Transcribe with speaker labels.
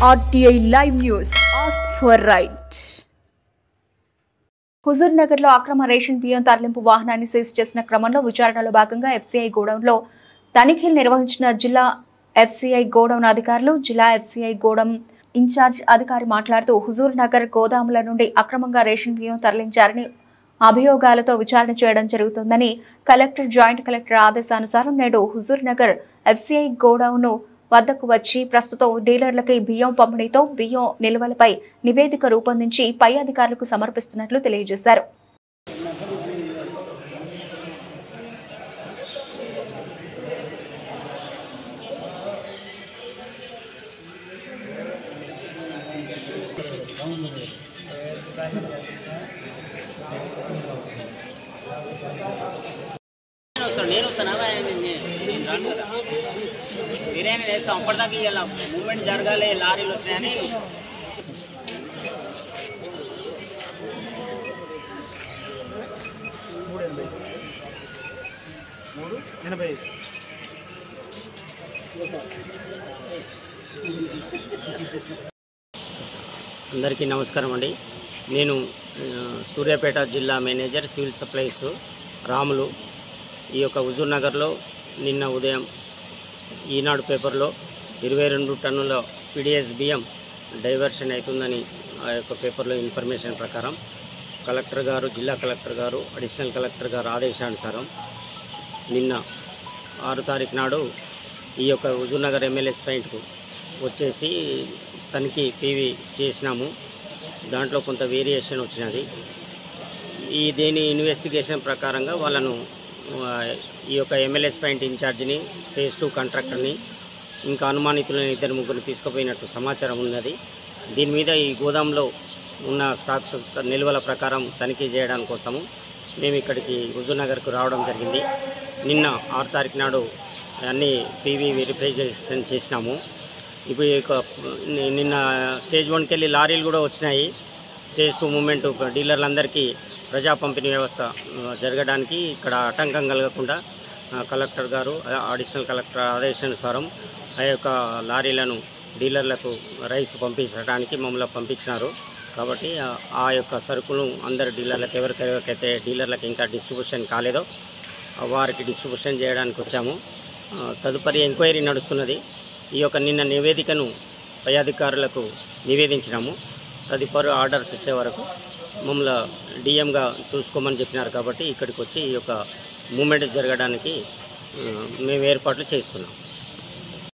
Speaker 1: RTI Live News. Ask for right. Huzur Nagar లో అక్రమ ration బియ్యం తరలింపు వాహనాన్ని సీజ్ చేసిన క్రమంలో విచారణలో భాగంగా FCI గోడౌన్ లో తనిఖీలు నిర్వహించిన జిల్లా FCI గోడౌన్ అధికారులు. జిల్లా FCI గోడౌన్ ఇన్ఛార్జ్ అధికారి మాట్లాడుతూ హుజూర్ నగర్ గోదాముల నుండి అక్రమంగా రేషన్ బియ్యం తరలించారని అభియోగాలతో విచారణ చేయడం జరుగుతుందని కలెక్టర్, జాయింట్ కలెక్టర్ ఆదేశానుసారం నేడు హుజూర్ నగర్ FCI గోడౌన్ వద్దకు వచ్చి ప్రస్తుతం డీలర్లకి బియ్యం పంపిణీతో బియ్యం నిల్వలపై నివేదిక రూపొందించి పై అధికారులకు సమర్పిస్తున్నట్లు తెలియజేశారు.
Speaker 2: బిర్యానీ వేస్తాం అప్పటిదాకా ఇవాళ మూమెంట్ జరగాలి, లారీలు వచ్చాయని అందరికీ నమస్కారం అండి. నేను సూర్యాపేట జిల్లా మేనేజర్ సివిల్ సప్లైస్ రాములు. ఈ యొక్క హుజూర్ నగర్లో నిన్న ఉదయం ఈనాడు పేపర్లో 22 టన్నుల PDS బియ్యం డైవర్షన్ అవుతుందని ఆ యొక్క పేపర్లో ఇన్ఫర్మేషన్ ప్రకారం కలెక్టర్ గారు, జిల్లా కలెక్టర్ గారు, అడిషనల్ కలెక్టర్ గారు ఆదేశానుసారం నిన్న 6 తారీఖు నాడు ఈ యొక్క హుజూర్ నగర్ MLS పాయింట్కు వచ్చేసి తనిఖీ PV చేసినాము. దాంట్లో కొంత వేరియేషన్ వచ్చినది. దీని ఇన్వెస్టిగేషన్ ప్రకారంగా వాళ్ళను ఈ యొక్క MLS పాయింట్ ఇన్ఛార్జిని, ఫేజ్ 2 కాంట్రాక్టర్ని, ఇంకా అనుమానితులను 2-3 తీసుకుపోయినట్టు సమాచారం ఉన్నది. దీని మీద ఈ గోదాంలో ఉన్న స్టాక్స్ నిల్వల ప్రకారం తనిఖీ చేయడం కోసము మేము ఇక్కడికి హుజూర్ నగర్కు రావడం జరిగింది. నిన్న 6 తారీఖు నాడు అన్ని PV వెరిఫికేషన్ చేసినాము. ఇప్పుడు నిన్న స్టేజ్ 1కి వెళ్ళి లారీలు కూడా వచ్చినాయి. స్టేజ్ 2 మూమెంట్ డీలర్లందరికీ ప్రజా పంపిణీ వ్యవస్థ జరగడానికి ఇక్కడ ఆటంకం కలగకుండా కలెక్టర్ గారు, అడిషనల్ కలెక్టర్ ఆదేశానుసారం ఆ యొక్క లారీలను డీలర్లకు రైస్ పంపించడానికి మమ్మల్ని పంపించినారు. కాబట్టి ఆ యొక్క సరుకులు అందరు డీలర్లకు, ఎవరికైతే డీలర్లకు ఇంకా డిస్ట్రిబ్యూషన్ కాలేదో వారికి డిస్ట్రిబ్యూషన్ చేయడానికి వచ్చాము. తదుపరి ఎంక్వైరీ నడుస్తున్నది. ఈ యొక్క నిన్న నివేదికను పై అధికారులకు నివేదించినాము. తదుపరి ఆర్డర్స్ వచ్చే వరకు మమ్మల్ని డిఎంగా చూసుకోమని చెప్పినారు. కాబట్టి ఇక్కడికి వచ్చి ఈ యొక్క మూమెంట్ జరగడానికి మేము ఏర్పాట్లు చేస్తున్నాం.